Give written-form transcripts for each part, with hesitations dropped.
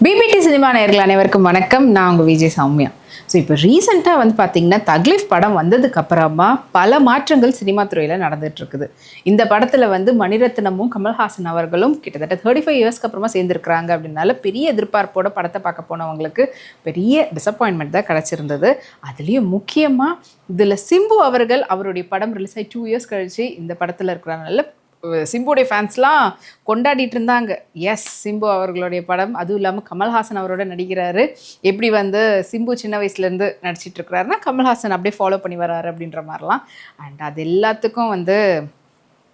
PPT cinema நேயர்கள் அனைவருக்கும் வணக்கம். நான் உங்கள் விஜய் சௌமியா. ஸோ இப்போ ரீசெண்டாக வந்து பார்த்தீங்கன்னா தக்லீஃப் படம் வந்ததுக்கு அப்புறமா பல மாற்றங்கள் சினிமா துறையில் நடந்துட்டு இருக்குது. இந்த படத்தில் வந்து மணிரத்னமும் கமல்ஹாசன் அவர்களும் கிட்டத்தட்ட 35 இயர்ஸ்க்கு அப்புறமா சேர்ந்துருக்குறாங்க. அப்படின்னால பெரிய எதிர்பார்ப்போட படத்தை பார்க்க போனவங்களுக்கு பெரிய டிசப்பாயின்மெண்ட் தான் கிடச்சிருந்தது. அதுலேயும் முக்கியமாக இதில் சிம்பு அவர்கள் அவருடைய படம் ரிலீஸ் ஆகி 2 இயர்ஸ் கழிச்சு இந்த படத்தில் இருக்கிறனால சிம்புடைய ஃபேன்ஸ்லாம் கொண்டாடிட்டு இருந்தாங்க. எஸ், சிம்பு அவர்களுடைய படம், அதுவும் இல்லாமல் கமல்ஹாசன் அவரோட நடிக்கிறாரு. எப்படி வந்து சிம்பு சின்ன வயசுலேருந்து நடிச்சிட்டு இருக்கிறாருன்னா கமல்ஹாசன் அப்படியே ஃபாலோ பண்ணி வர்றாரு அப்படின்ற மாதிரிலாம். அண்ட் அது எல்லாத்துக்கும் வந்து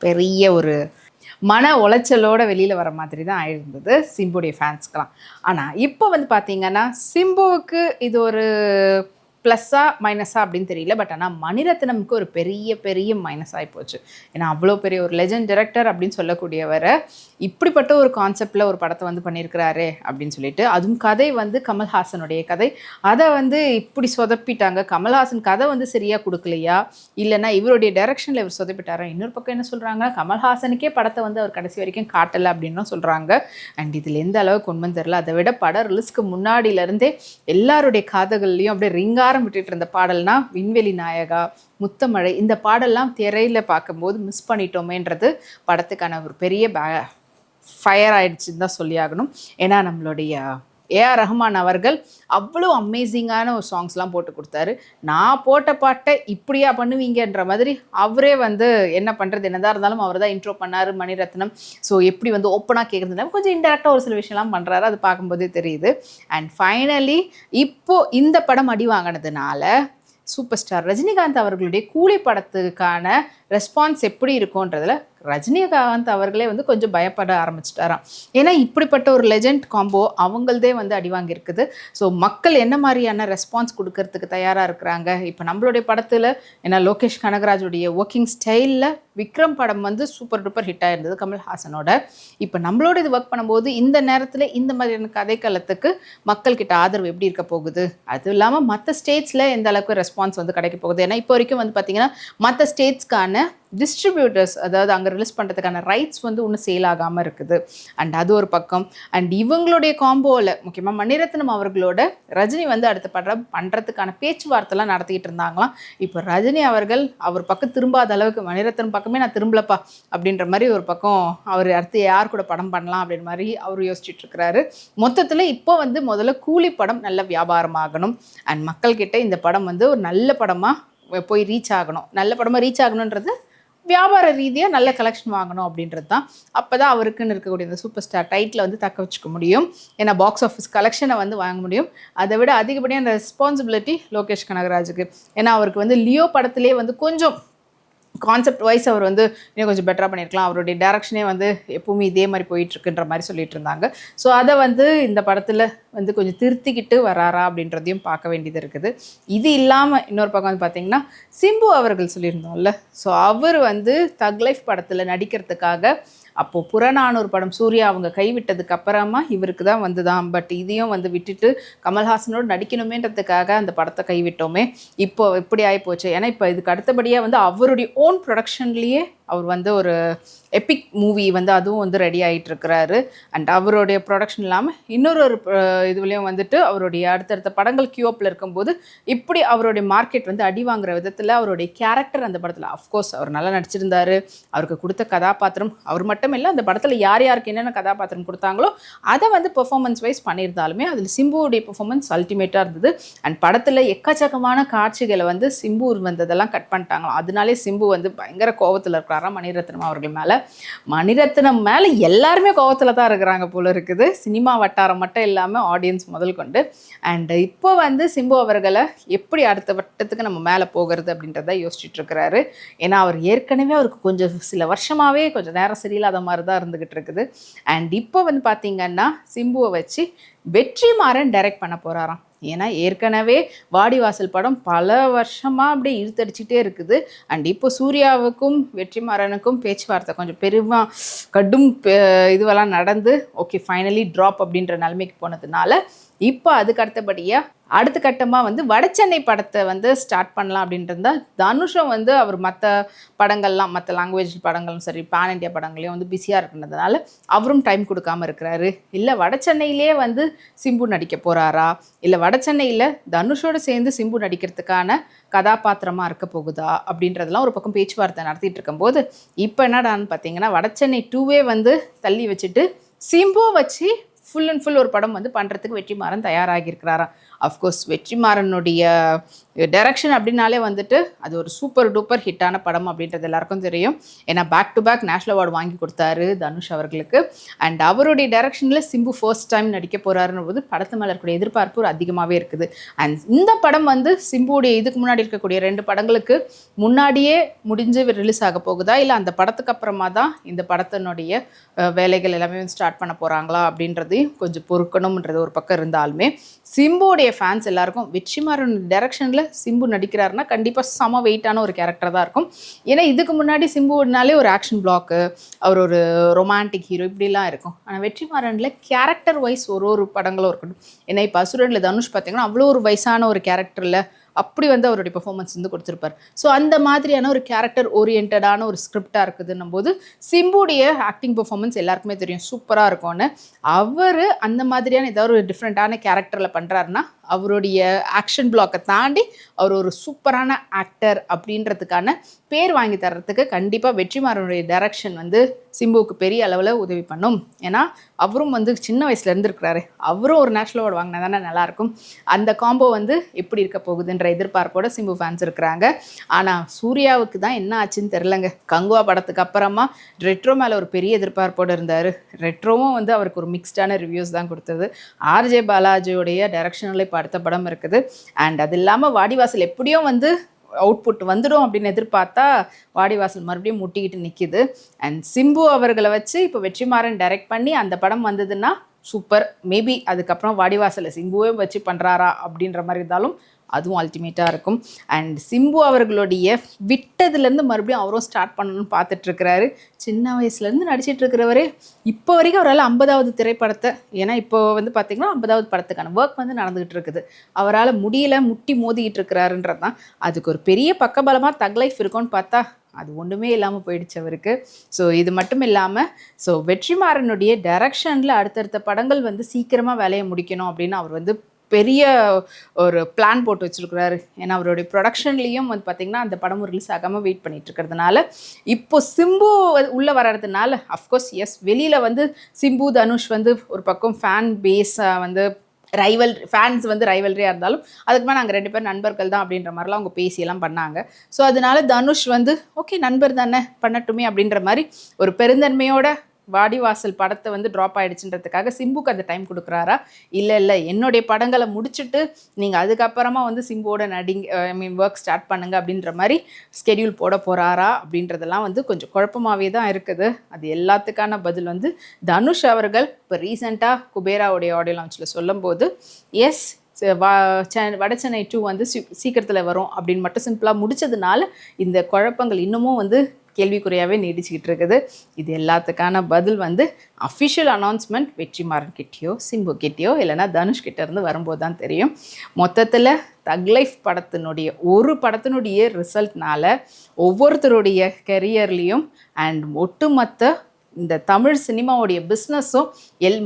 பெரிய ஒரு மன உளைச்சலோட வெளியில் வர மாதிரி தான் ஆயிருந்தது சிம்புடைய ஃபேன்ஸ்க்கெலாம். ஆனால் இப்போ வந்து பார்த்தீங்கன்னா சிம்புவுக்கு இது ஒரு ப்ளஸ்ஸா மைனஸா அப்படின்னு தெரியல. பட் ஆனால் மணிரத்னமுக்கு ஒரு பெரிய மைனஸ் ஆகி போச்சு. ஏன்னா அவ்வளோ பெரிய ஒரு லெஜண்ட் டைரக்டர் அப்படின்னு சொல்லக்கூடியவரை இப்படிப்பட்ட ஒரு கான்செப்டில் ஒரு படத்தை வந்து பண்ணியிருக்கிறாரு அப்படின்னு சொல்லிட்டு, அதுவும் கதை வந்து கமல்ஹாசனுடைய கதை, அதை வந்து இப்படி சொதப்பிட்டாங்க. கமல்ஹாசன் கதை வந்து சரியாக கொடுக்கலையா, இல்லைன்னா இவருடைய டைரக்ஷனில் இவர் சொதப்பிட்டாரா? இன்னொரு பக்கம் என்ன சொல்கிறாங்க, கமல்ஹாசனுக்கே படத்தை வந்து அவர் கடைசி வரைக்கும் காட்டலை அப்படின்னும் சொல்கிறாங்க. அண்ட் இதில் எந்த அளவுக்கு உண்மைன்னு தெரில. அதை விட படம் ரிலீஸ்க்கு முன்னாடியிலேருந்தே எல்லாருடைய காதுகள்லையும் அப்படியே ரிங்காரம் விட்டுட்டு இருந்த பாடல்னா விண்வெளி நாயகா, முத்தமழை, இந்த பாடல்லாம் திரையில் பார்க்கும்போது மிஸ் பண்ணிட்டோமேன்றது படத்துக்கான ஒரு பெரிய ஃபயர் ஆயிடுச்சுன்னு தான் சொல்லி ஆகணும். ஏன்னா நம்மளுடைய ஏஆர் ரஹ்மான் அவர்கள் அவ்வளோ அமேசிங்கான ஒரு சாங்ஸ்லாம் போட்டு கொடுத்தாரு. நான் போட்ட பாட்டை இப்படியா பண்ணுவீங்கன்ற மாதிரி அவரே வந்து என்ன பண்ணுறது, என்னதான் இருந்தாலும் அவர் தான் இன்ட்ரோ பண்ணார் மணிரத்னம். ஸோ எப்படி வந்து ஓப்பனாக கேட்குறதுனால கொஞ்சம் இன்டெரக்டாக ஒரு சில விஷயம்லாம் பண்ணுறாரு, அது பார்க்கும்போதே தெரியுது. அண்ட் ஃபைனலி இப்போது இந்த படம் அடி வாங்கினதுனால சூப்பர் ஸ்டார் ரஜினிகாந்த் அவர்களுடைய கூலி படத்துக்கான ரெஸ்பான்ஸ் எப்படி இருக்கும்ன்றதுல ரஜினிகாந்த் அவர்களே வந்து கொஞ்சம் பயப்பட ஆரம்பிச்சிட்டாராம். ஏன்னா இப்படிப்பட்ட ஒரு லெஜண்ட் காம்போ அவங்களதே வந்து அடி வாங்கியிருக்குது. ஸோ மக்கள் என்ன மாதிரியான ரெஸ்பான்ஸ் கொடுக்கறதுக்கு தயாராக இருக்கிறாங்க. இப்போ நம்மளுடைய படத்தில் ஏன்னா லோகேஷ் கனகராஜுடைய ஒர்க்கிங் ஸ்டைலில் விக்ரம் படம் வந்து சூப்பர் டூப்பர் ஹிட் ஆயிருந்தது கமல்ஹாசனோட. இப்போ நம்மளோட இது ஒர்க் பண்ணும்போது இந்த நேரத்தில் இந்த மாதிரியான கதைக்களத்துக்கு மக்கள்கிட்ட ஆதரவு எப்படி இருக்க போகுது, அதுவும் இல்லாமல் மற்ற ஸ்டேட்ஸில் எந்த அளவுக்கு ரெஸ்பான்ஸ் வந்து கிடைக்க போகுது. ஏன்னா இப்போ வரைக்கும் வந்து பார்த்திங்கன்னா மற்ற ஸ்டேட்ஸ்க்கான டிஸ்ட்ரிபியூட்டர்ஸ், அதாவது அங்கே ரிலீஸ் பண்ணுறதுக்கான ரைட்ஸ் வந்து இன்னும் சேல் ஆகாமல் இருக்குது. அண்ட் அது ஒரு பக்கம். அண்ட் இவங்களுடைய காம்போவில் முக்கியமாக மணிரத்னம் அவர்களோட ரஜினி வந்து அடுத்த படம் பண்ணுறதுக்கான பேச்சுவார்த்தைலாம் நடத்திக்கிட்டு இருந்தாங்களாம். இப்போ ரஜினி அவர்கள் அவர் பக்கம் திரும்பாத அளவுக்கு மணிரத்னம் பக்கமே நான் திரும்பலப்பா அப்படின்ற மாதிரி ஒரு பக்கம் அவர் அடுத்து யார் கூட படம் பண்ணலாம் அப்படின்ற மாதிரி அவர் யோசிச்சுட்டு இருக்கிறாரு. மொத்தத்தில் இப்போ வந்து முதல்ல கூலி படம் நல்ல வியாபாரமாகணும். அண்ட் மக்கள்கிட்ட இந்த படம் வந்து ஒரு நல்ல படமாக போய் ரீச் ஆகணும். நல்ல படமாக ரீச் ஆகணுன்றது வியாபார ரீதியாக நல்ல கலெக்ஷன் வாங்கணும் அப்படின்றது தான். அப்போ தான் அவருக்குன்னு இருக்கக்கூடிய இந்த சூப்பர் ஸ்டார் டைட்டில் வந்து தக்க வச்சுக்க முடியும். ஏன்னா பாக்ஸ் ஆஃபீஸ் கலெக்ஷனை வந்து வாங்க முடியும். அதை விட அதிகப்படியான ரெஸ்பான்சிபிலிட்டி லோகேஷ் கனகராஜுக்கு. ஏன்னா அவருக்கு வந்து லியோ படத்திலே வந்து கொஞ்சம் கான்செப்ட் வைஸ் அவர் வந்து இன்னும் கொஞ்சம் பெட்டராக பண்ணியிருக்கலாம். அவருடைய டேரக்ஷனே வந்து எப்பவுமே இதே மாதிரி போயிட்டுருக்குன்ற மாதிரி சொல்லிட்டு இருந்தாங்க. ஸோ அதை வந்து இந்த படத்தில் வந்து கொஞ்சம் திருத்திக்கிட்டு வராரா அப்படின்றதையும் பார்க்க வேண்டியது இருக்குது. இது இல்லாமல் இன்னொரு பக்கம் வந்து பார்த்திங்கன்னா சிம்பு அவர்கள் சொல்லியிருந்தோம்ல, ஸோ அவர் வந்து தக் லைஃப் படத்தில் நடிக்கிறதுக்காக அப்போது புறநானூறு படம் சூர்யா அவங்க கைவிட்டதுக்கு அப்புறமா இவருக்கு தான் வந்துதான். பட் இதையும் வந்து விட்டுட்டு கமல்ஹாசனோடு நடிக்கணுமேன்றதுக்காக அந்த படத்தை கைவிட்டோமே, இப்போ இப்படி ஆகிப்போச்சு. ஏன்னா இப்போ இதுக்கு அடுத்தபடியாக வந்து அவருடைய ஓன் ப்ரொடக்ஷன்லேயே அவர் வந்து ஒரு எபிக் மூவி வந்து அதுவும் வந்து ரெடி ஆகிட்டு இருக்கிறாரு. அண்ட் அவருடைய ப்ரொடக்ஷன் இல்லாமல் இன்னொரு இதுலேயும் வந்துட்டு அவருடைய அடுத்தடுத்த படங்கள் கியூஅப்பில் இருக்கும்போது இப்படி அவருடைய மார்க்கெட் வந்து அடி வாங்குற விதத்தில் அவருடைய கேரக்டர் அந்த படத்தில் அஃப்கோர்ஸ் அவர் நல்லா நடிச்சிருந்தார். அவருக்கு கொடுத்த கதாபாத்திரம் அவர் மட்டும் இல்லை, அந்த படத்தில் யார் யாருக்கு என்னென்ன கதாபாத்திரம் கொடுத்தாங்களோ அதை வந்து பெர்ஃபார்மன்ஸ் வைஸ் பண்ணியிருந்தாலுமே அதில் சிம்புவுடைய பெர்ஃபார்மன்ஸ் அல்டிமேட்டாக இருந்தது. அண்ட் படத்தில் எக்கச்சக்கமான காட்சிகளை வந்து சிம்பு வந்ததெல்லாம் கட் பண்ணிட்டாங்களாம். அதனாலே சிம்பு வந்து பயங்கர கோபத்தில் இருக்கிறாராம் மணிரத்னம் அவர்கள் மேலே. மணிரத்னம் மேலே எல்லாருமே கோவத்தில் தான் இருக்கிறாங்க போல இருக்குது, சினிமா வட்டாரம் மட்டும் இல்லாமல் ஆடியன்ஸ் முதல் கொண்டு. அண்ட் இப்போ வந்து சிம்பு அவர்களை எப்படி அடுத்த வட்டத்துக்கு நம்ம மேலே போகிறது அப்படின்றத யோசிச்சுட்டு இருக்கிறாரு. ஏன்னா அவர் ஏற்கனவே அவருக்கு கொஞ்சம் சில வருஷமாகவே கொஞ்சம் நேரம் சரியில்லாத மாதிரி தான் இருந்துக்கிட்டு இருக்குது. அண்ட் இப்போ வந்து பார்த்திங்கன்னா சிம்புவை வச்சு வெற்றிமாறன் டைரக்ட் பண்ண போகிறாராம். ஏன்னா ஏற்கனவே வாடிவாசல் படம் பல வருஷமாக அப்படியே இழுத்தடிச்சிட்டே இருக்குது. அண்ட் இப்போ சூர்யாவுக்கும் வெற்றிமாறனுக்கும் பேச்சுவார்த்தை கொஞ்சம் கடும் இதுவெல்லாம் நடந்து ஓகே ஃபைனலி ட்ராப் அப்படின்ற நிலைமைக்கு போனதுனால இப்போ அதுக்கு அடுத்தபடியாக அடுத்த கட்டமாக வந்து வடச்சென்னை படத்தை வந்து ஸ்டார்ட் பண்ணலாம் அப்படின்றது தான் தனுஷும் வந்து அவர் மற்ற படங்கள்லாம் மற்ற லாங்குவேஜ் படங்களும் சரி பேன் இண்டியா படங்களையும் வந்து பிஸியாக இருக்கிறதுனால அவரும் டைம் கொடுக்காம இருக்கிறாரு. இல்லை வடச்சென்னையிலே வந்து சிம்பு நடிக்க போகிறாரா, இல்லை வடச்சென்னையில் தனுஷோடு சேர்ந்து சிம்பு நடிக்கிறதுக்கான கதாபாத்திரமாக இருக்க போகுதா அப்படின்றதெல்லாம் ஒரு பக்கம் பேச்சுவார்த்தை நடத்திட்டு இருக்கும்போது இப்போ என்னடான்னு பார்த்தீங்கன்னா வடச்சென்னை 2வே வந்து தள்ளி வச்சுட்டு சிம்புவை வச்சு ஃபுல் அண்ட் ஃபுல் ஒரு படம் வந்து பண்ணுறதுக்கு வெற்றிமாறன் தயாராகியிருக்கிறாராம். அஃப்கோர்ஸ் வெற்றிமாறனுடைய டைரக்ஷன் அப்படின்னாலே வந்துட்டு அது ஒரு சூப்பர் டூப்பர் ஹிட்டான படம் அப்படின்றது எல்லாருக்கும் தெரியும். ஏன்னா back to back national award வாங்கி கொடுத்தாரு தனுஷ் அவர்களுக்கு. அண்ட் அவருடைய டைரக்ஷனில் சிம்பு ஃபர்ஸ்ட் டைம் நடிக்க போகிறாருன்னு போது படத்து மேலே இருக்கக்கூடிய எதிர்பார்ப்பு ஒரு அதிகமாகவே இருக்குது. அண்ட் இந்த படம் வந்து சிம்புடைய இதுக்கு முன்னாடி இருக்கக்கூடிய 2 படங்களுக்கு முன்னாடியே முடிஞ்சு ரிலீஸ் ஆக போகுதா, இல்லை அந்த படத்துக்கு அப்புறமா தான் இந்த படத்தினுடைய வேலைகள் எல்லாமே ஸ்டார்ட் பண்ண போகிறாங்களா அப்படின்றதையும் கொஞ்சம் பொறுக்கணும்ன்றது ஒரு பக்கம் இருந்தாலுமே சிம்புடைய ஃபேன்ஸ் எல்லாருக்கும் வெற்றிமாறன் டைரக்ஷனில் சிம்பு நடிக்கிறாருன்னா கண்டிப்பாக செம வெயிட்டான ஒரு கேரக்டர் தான் இருக்கும். ஏன்னா இதுக்கு முன்னாடி சிம்புனாலே ஒரு ஆக்ஷன் பிளாக்கு, அவர் ஒரு ரொமான்டிக் ஹீரோ இப்படிலாம் இருக்கும். ஆனால் வெற்றிமாறனில் கேரக்டர் வைஸ் ஒரு படங்களும் இருக்கட்டும். ஏன்னா இப்போ அசுரனில் தனுஷ் பார்த்தீங்கன்னா அவ்வளோ ஒரு வயசான ஒரு கேரக்டரில் அப்படி வந்து அவருடைய பெர்ஃபார்மன்ஸ் வந்து கொடுத்துருப்பார். ஸோ அந்த மாதிரியான ஒரு கேரக்டர் ஓரியன்டான ஒரு ஸ்கிரிப்டாக இருக்குதுன்னும் போது சிம்புடைய ஆக்டிங் பெர்ஃபார்மன்ஸ் எல்லாருக்குமே தெரியும் சூப்பராக இருக்கும்னு. அவர் அந்த மாதிரியான ஏதாவது ஒரு டிஃப்ரெண்ட்டான கேரக்டரில் பண்ணுறாருன்னா அவருடைய ஆக்ஷன் பிளாக்கை தாண்டி அவர் ஒரு சூப்பரான ஆக்டர் அப்படின்றதுக்கான பேர் வாங்கி தர்றதுக்கு கண்டிப்பாக வெற்றிமாறனுடைய டைரக்ஷன் வந்து சிம்புவுக்கு பெரிய அளவில் உதவி பண்ணும். ஏன்னா அவரும் வந்து சின்ன வயசில் இருந்துருக்கிறாரு, அவரும் ஒரு நேஷனல் அவார்டு வாங்கினா தானே நல்லாயிருக்கும். அந்த காம்போ வந்து எப்படி இருக்க போகுதுன்ற எதிர்பார்ப்போட சிம்பு ஃபேன்ஸ் இருக்கிறாங்க. ஆனால் சூர்யாவுக்கு தான் என்ன ஆச்சுன்னு தெரிலங்க. கங்குவா படத்துக்கு அப்புறமா ரெட்ரோ மேலே ஒரு பெரிய எதிர்பார்ப்போடு இருந்தார். ரெட்ரோவும் வந்து அவருக்கு ஒரு மிக்ஸ்டான ரிவ்யூஸ் தான் கொடுத்தது. ஆர்ஜே பாலாஜியோடைய டைரக்ஷனில் இப்போ அடுத்த படம் இருக்குது. அண்ட் அது இல்லாமல் வாடிவாசல் எப்படியும் வந்து அவுட்புட் வந்துடும் அப்படின்னு எதிர்பார்த்தா வாடிவாசல் மறுபடியும் முட்டிக்கிட்டு நிற்கிது. அண்ட் சிம்பு அவர்களை வச்சு இப்போ வெற்றிமாறன் டைரக்ட் பண்ணி அந்த படம் வந்ததுன்னா சூப்பர். மேபி அதுக்கப்புறம் வாடிவாசலை சிம்புவே வச்சு பண்ணுறாரா அப்படின்ற மாதிரி இருந்தாலும் அதுவும் அல்டிமேட்டாக இருக்கும். அண்ட் சிம்பு அவர்களுடைய விட்டதுலேருந்து மறுபடியும் அவரும் ஸ்டார்ட் பண்ணணும்னு பார்த்துட்ருக்கிறாரு. சின்ன வயசுலேருந்து நடிச்சிட்ருக்கிறவரே இப்போ வரைக்கும் அவரால் 50வது திரைப்படத்தை, ஏன்னா இப்போ வந்து பார்த்திங்கன்னா 50வது படத்துக்கான ஒர்க் வந்து நடந்துகிட்டு இருக்குது. அவரால் முடியல, முட்டி மோதிக்கிட்டு இருக்கிறாருன்றது தான். அதுக்கு ஒரு பெரிய பக்கபலமாக தக் லைஃப் இருக்கும்னு பார்த்தா அது ஒன்றுமே இல்லாமல் போயிடுச்சு அவருக்கு. ஸோ இது மட்டும் இல்லாமல் வெற்றிமாறனுடைய டைரக்ஷனில் அடுத்தடுத்த படங்கள் வந்து சீக்கிரமாக வேலையை முடிக்கணும் அப்படின்னு அவர் வந்து பெரிய ஒரு பிளான் போட்டு வச்சுருக்கிறாரு. ஏன்னா அவருடைய ப்ரொடக்ஷன்லேயும் வந்து பார்த்திங்கன்னா அந்த படமும் ரிலீஸ் ஆகாமல் வெயிட் பண்ணிட்டு இருக்கிறதுனால இப்போ சிம்பு உள்ளே வர்றதுனால அஃப்கோர்ஸ் எஸ் வெளியில் வந்து சிம்பு தனுஷ் வந்து ஒரு பக்கம் ஃபேன் பேஸாக வந்து ஃபேன்ஸ் வந்து ரைவல்ரியாக இருந்தாலும் அதுக்கு மேலே நாங்கள் 2 பேர் நண்பர்கள் தான் அப்படின்ற மாதிரிலாம் அவங்க பேசியெல்லாம் பண்ணாங்க. ஸோ அதனால தனுஷ் வந்து ஓகே நண்பர் தானே பண்ணட்டுமே அப்படின்ற மாதிரி ஒரு பெருந்தன்மையோட வாடிவாசல் படத்தை வந்து ட்ராப் ஆகிடுச்சுன்றதுக்காக சிம்புக்கு அந்த டைம் கொடுக்குறாரா, இல்லை என்னுடைய படங்களை முடிச்சுட்டு நீங்கள் அதுக்கப்புறமா வந்து சிம்புவோட ஒர்க் ஸ்டார்ட் பண்ணுங்க அப்படின்ற மாதிரி ஸ்கெடியூல் போட போகிறாரா அப்படின்றதெல்லாம் வந்து கொஞ்சம் குழப்பமாகவே தான் இருக்குது. அது எல்லாத்துக்கான பதில் வந்து தனுஷ் அவர்கள் இப்போ ரீசெண்டாக குபேராவுடைய ஆடியோ லான்ச்சில் சொல்லும்போது எஸ் வடச்சென்னை 2 வந்து சீக்கிரத்தில் வரும் அப்படின்னு மட்டும் சிம்பிளாக முடித்ததுனால இந்த குழப்பங்கள் இன்னமும் வந்து கேள்விக்குறையாகவே நீடிச்சுக்கிட்டு இருக்குது. இது எல்லாத்துக்கான பதில் வந்து அஃபிஷியல் அனௌன்ஸ்மெண்ட் வெற்றிமாறன் கிட்டேயோ சிம்பு கிட்டேயோ இல்லைனா தனுஷ் கிட்டேருந்து வரும்போது தான் தெரியும். மொத்தத்தில் தக் லைஃப் ஒரு படத்தினுடைய ரிசல்ட்னால ஒவ்வொருத்தருடைய கெரியர்லேயும் அண்ட் ஒட்டுமொத்த இந்த தமிழ் சினிமாவுடைய பிஸ்னஸும்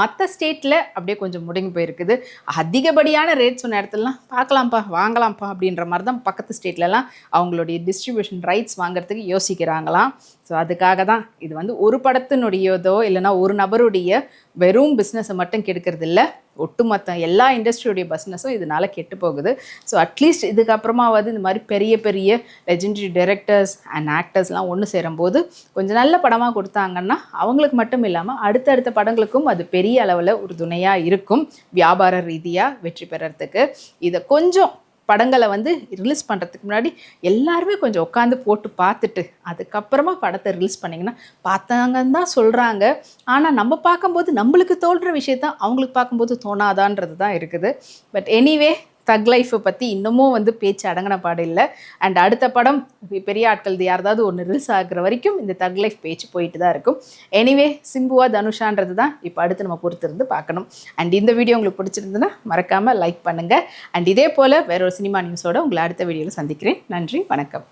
மற்ற ஸ்டேட்டில் அப்படியே கொஞ்சம் முடங்கி போயிருக்குது. அதிகப்படியான ரேட் சொன்ன இடத்துலலாம் பார்க்கலாம்ப்பா வாங்கலாம்ப்பா அப்படின்ற மாதிரி தான் பக்கத்து ஸ்டேட்லலாம் அவங்களுடைய டிஸ்ட்ரிபியூஷன் ரைட்ஸ் வாங்குறதுக்கு யோசிக்கிறாங்களாம். ஸோ அதுக்காக தான் இது வந்து ஒரு படத்தினுடையதோ இல்லைனா ஒரு நபருடைய வெறும் பிஸ்னஸை மட்டும் கெடுக்கிறது இல்லை, ஒட்டுமொத்த எல்லா இண்டஸ்ட்ரியோடைய பிஸ்னஸும் இதனால் கெட்டு போகுது. ஸோ அட்லீஸ்ட் இதுக்கப்புறமாவது இந்த மாதிரி பெரிய பெரிய லெஜெண்டரி டைரக்டர்ஸ் அண்ட் ஆக்டர்ஸ்லாம் ஒன்று சேரும்போது கொஞ்சம் நல்ல படமாக கொடுத்தாங்கன்னா அவங்களுக்கு மட்டும் இல்லாமல் அடுத்தடுத்த படங்களுக்கும் அது பெரிய அளவில் ஒரு துணையாக இருக்கும். வியாபார ரீதியாக வெற்றி பெறறதுக்கு இதை கொஞ்சம் படங்களை வந்து ரிலீஸ் பண்ணுறதுக்கு முன்னாடி எல்லாருமே கொஞ்சம் உட்காந்து போட்டு பார்த்துட்டு அதுக்கப்புறமா படத்தை ரிலீஸ் பண்ணிங்கன்னா பார்த்தாங்கன்னு தான் சொல்கிறாங்க. ஆனால் நம்ம பார்க்கும்போது நம்மளுக்கு தோன்ற விஷயத்தான் அவங்களுக்கு பார்க்கும்போது தோணாதான்றது தான் இருக்குது. பட் எனிவே தக் லைஃப்பை பற்றி இன்னமும் வந்து பேச்சு அடங்கின பாடு இல்லை. அண்ட் அடுத்த படம் பெரிய ஆட்கள் யாராவது ஒன்று ரிலீஸ் ஆகிற வரைக்கும் இந்த தக் லைஃப் பேச்சு போயிட்டு தான் இருக்கும். எனிவே சிம்புவா தனுஷான்றது தான் இப்போ அடுத்து நம்ம பொறுத்திருந்து பார்க்கணும். அண்ட் இந்த வீடியோ உங்களுக்கு பிடிச்சிருந்துன்னா மறக்காமல் லைக் பண்ணுங்கள். அண்ட் இதே போல் வேற ஒரு சினிமா நியூஸோட உங்களை அடுத்த வீடியோவில் சந்திக்கிறேன். நன்றி, வணக்கம்.